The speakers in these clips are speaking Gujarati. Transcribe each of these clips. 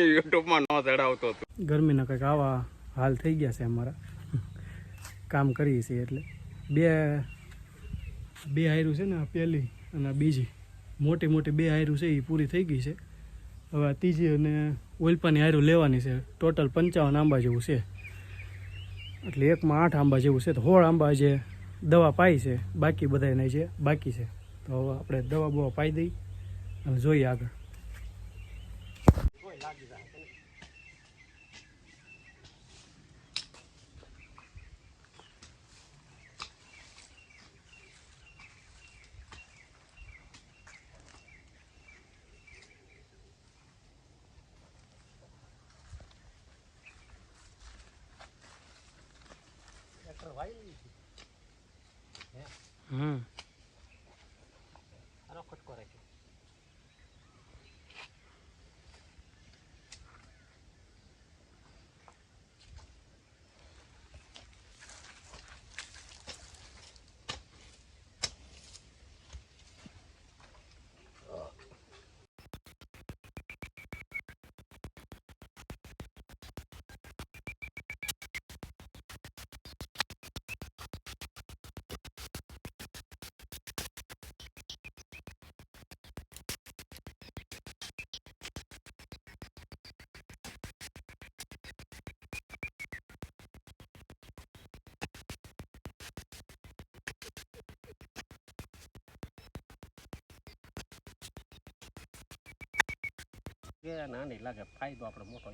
યુટ્યુબમાં ન ચડાવતો હતો. ગરમીના કંઈક આવા હાલ થઈ ગયા છે અમારા. કામ કરીએ છીએ એટલે બે હાયરું છે ને, આ પહેલી અને આ બીજી મોટી મોટી બે હાયરું છે એ પૂરી થઈ ગઈ છે. હવે આ ત્રીજી અને ઓલપાની હાયરું લેવાની છે. ટોટલ 55 આંબા જેવું છે. એટલે એકમાં 8 આંબા જેવું છે. તો 16 આંબા જે દવા પાઈ છે, બાકી બધાને જે બાકી છે. તો હવે આપણે દવા બવા પાઈ દઈ અને જોઈએ આગળ. નાની લાગે, ફાયદો આપણે મોટો.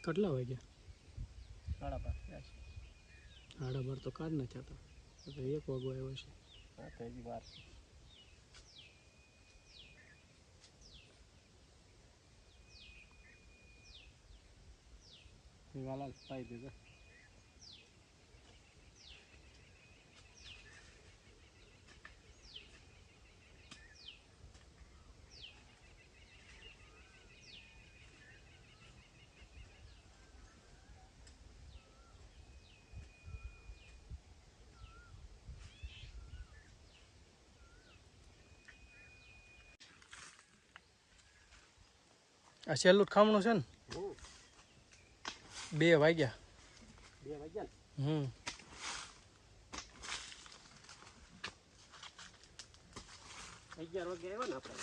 કેટલા વાગ્યા? 12:30 તો કાઢ નાખ્યા હતા. 1 વાગો આવ્યો છે. હા તો હજી વાર વાલા પાઈ દીધા. આ છેલ્લું જ ખામણું છે ને? 2 વાગ્યા. 2 વાગ્યા ને? 11 વાગે આવ્યા ને આપણે.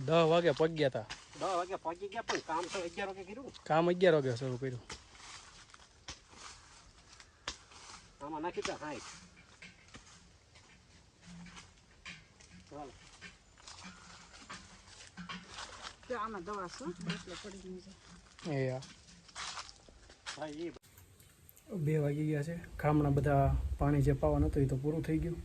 10 વાગે પગ્યા હતા. 10 વાગે પગી ગયા, પણ કામ તો 11 વાગે કર્યું. કામ 11 વાગે શરૂ કર્યું. આમાં નાખી દે. હાય ચાલો. આમાં દવા શું એટલે પડી જાય. 2 વાગી ગયા છે. ખામણા બધા પાણી જે પાવાનું હતું એ તો પૂરું થઈ ગયું.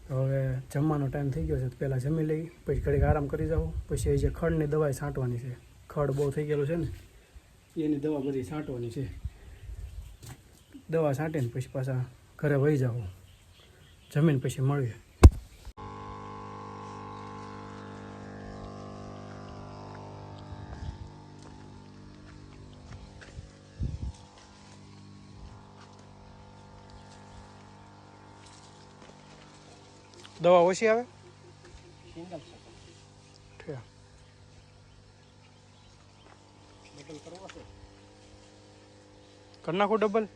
હવે જમવાનો ટાઈમ થઈ ગયો છે. તો પહેલાં જમી લઈ, પછી ઘડીક આરામ કરી જાઉં. પછી એ જે ખડની દવા છાંટવાની છે. ખડ બહુ થઈ ગયેલું છે ને, એની દવા બધી છાંટવાની છે. દવા છાંટીને પછી પાછા ઘરે વહી જાઉં. જમીન પછી મળીએ. દવા ઓછી આવે? સિંગલ છે. ડબલ કરવો છે? કરી નાખો ડબલ.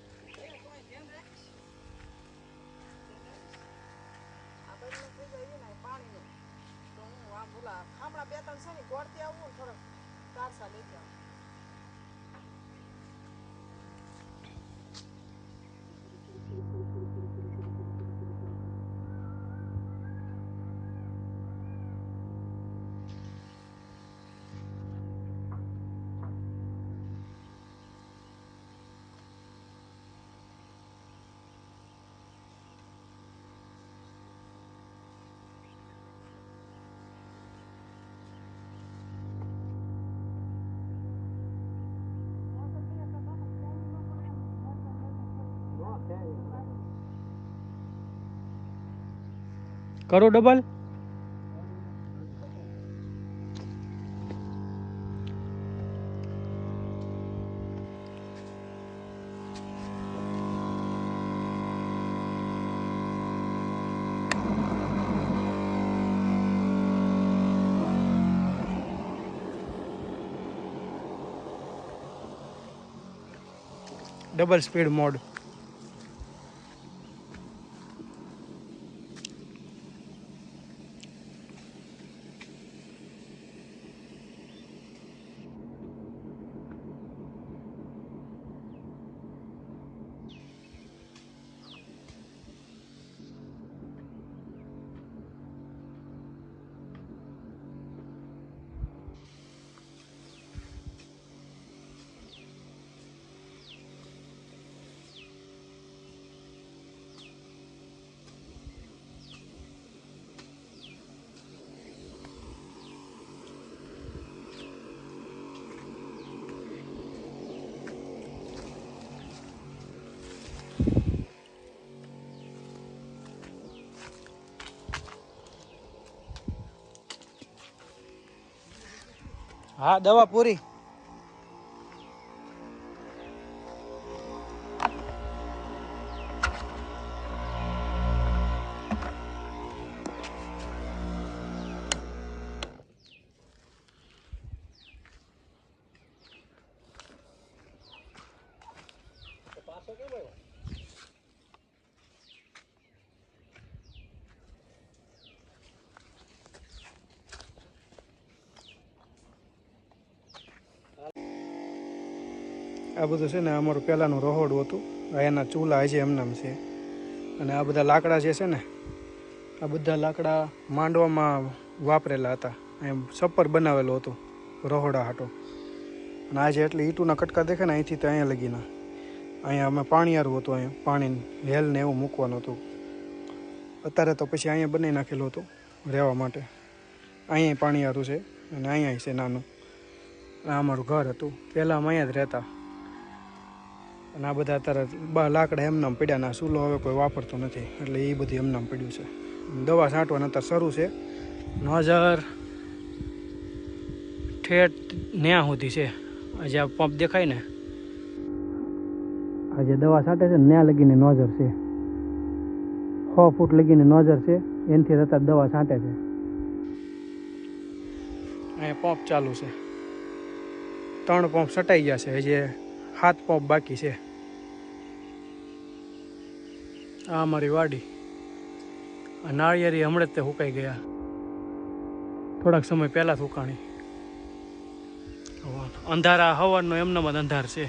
કરો ડબલ. Double speed mode. હા દવા પૂરી. આ બધું છે ને અમારું પહેલાંનું રહોડું હતું. એના ચૂલા હજી એમનામ છે. અને આ બધા લાકડા જે છે ને, આ બધા લાકડા માંડવામાં વાપરેલા હતા. એમ છપ્પર બનાવેલું હતું રહોડા હાટો. અને આજે એટલે ઈંટુના કટકા દેખાય ને અહીંથી તો અહીંયા લગીના. અહીંયા અમે પાણીયારું હતું. અહીંયા પાણી હેલ ને એવું મૂકવાનું હતું. અત્યારે તો પછી અહીંયા બનાવી નાખેલું હતું રહેવા માટે. અહીંયા પાણીયારું છે અને અહીંયા છે નાનું. આ અમારું ઘર હતું. પહેલાં અમે અહીંયા જ રહેતા. અને આ બધા અત્યારે લાકડા એમનામ પડ્યા. ના ચૂલો હવે કોઈ વાપરતો નથી એટલે એ બધું એમનામ પડ્યું છે. દવા છાંટવાના અત્યારે શરૂ છે. નજર ઠેઠ ન્યા સુધી છે. આજે આ પંપ દેખાય ને, આજે દવા છાંટે છે ન્યા લગીને નોઝર છે. 6 ફૂટ લગીને નોઝર છે. એનાથી અત્યારે દવા છાંટે છે. અહીંયા પંપ ચાલુ છે. 3 પંપ છટાઈ ગયા છે. હજી 7 પંપ બાકી છે. આ અમારી વાડી. આ નાળિયેરી હમણાં જ તે સુકાઈ ગયા. થોડાક સમય પહેલાં સુકાણી. અંધારા હવારનો એમનામ જ અંધાર છે.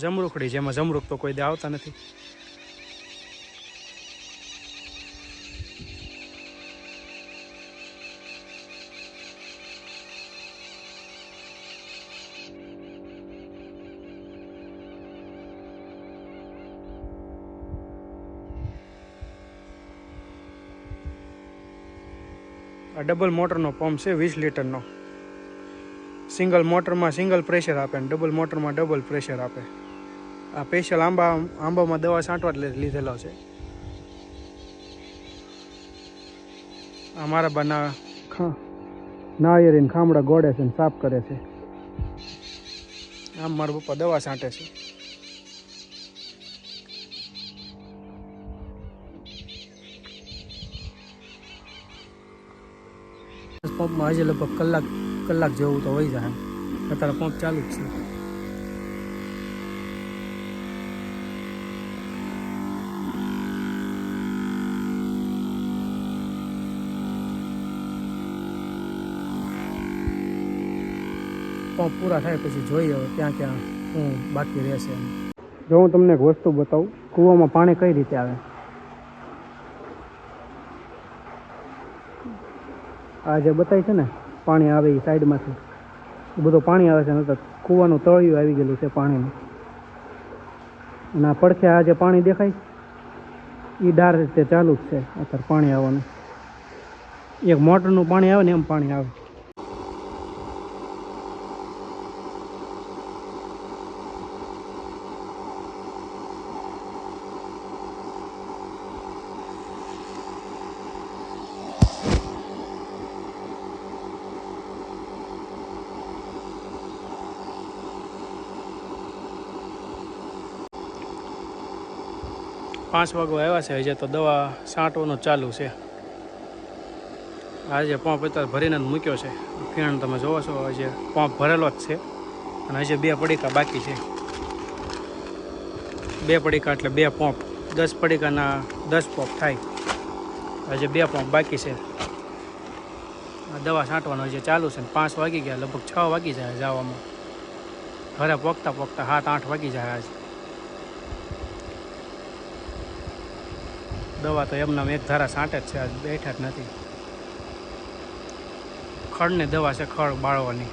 જમરૂખડી, જેમાં જમરૂખ તો કોઈ દે આવતા નથી. આ ડબલ મોટરનો પંપ છે 20 લીટરનો. સિંગલ મોટરમાં સિંગલ પ્રેશર આપે અને ડબલ મોટરમાં ડબલ પ્રેશર આપે. આ સ્પેશિયલ આંબામાં દવા છાંટવા જ લીધેલો છે. આ મારા બાના નાળિયેરીને ખામડા ગોળે છે ને સાફ કરે છે. આમ મારા પપ્પા દવા છાંટે છે. પંપમાં હજી લગભગ કલાક જેવું તો વહી જાય. અત્યારે પંપ ચાલુ જ છે. પંપ પૂરા થાય પછી જોઈએ હવે ક્યાં ક્યાં શું બાકી રહેશે. જો હું તમને એક વસ્તુ બતાવું, કૂવામાં પાણી કઈ રીતે આવે. આ જે બતાય છે ને પાણી આવે એ સાઈડમાંથી, એ બધું પાણી આવે છે. નતર કૂવાનું તળિયું આવી ગયેલું છે પાણીનું. અને આ પડખે આ જે પાણી દેખાય એ ડાર રીતે ચાલુ જ છે અત્યારે પાણી આવવાનું. એક મોટરનું પાણી આવે ને એમ પાણી આવે. પાંચ વાગવા આવ્યા છે. હજી તો દવા છાંટવાનું ચાલુ છે. આજે પંપ અત્યારે ભરીને જ મૂક્યો છે. ફીણ તમે જોવો છો, હજી પંપ ભરેલો જ છે અને હજી 2 પડીકા બાકી છે. 2 પડીકા એટલે 2 પંપ, 10 પડીકાના 10 પંપ થાય. હજી 2 પંપ બાકી છે. દવા છાંટવાનો હજી ચાલુ છે. 5 વાગી ગયા, લગભગ 6 વાગી જાય જવામાં. ઘરે પગતા 7-8 વાગી જાય આજ. દવા તો એમનામ એક ધારા છાંટે જ છે, આજ બેઠા જ નથી. ખડની દવા છે, ખડ બાળવાની.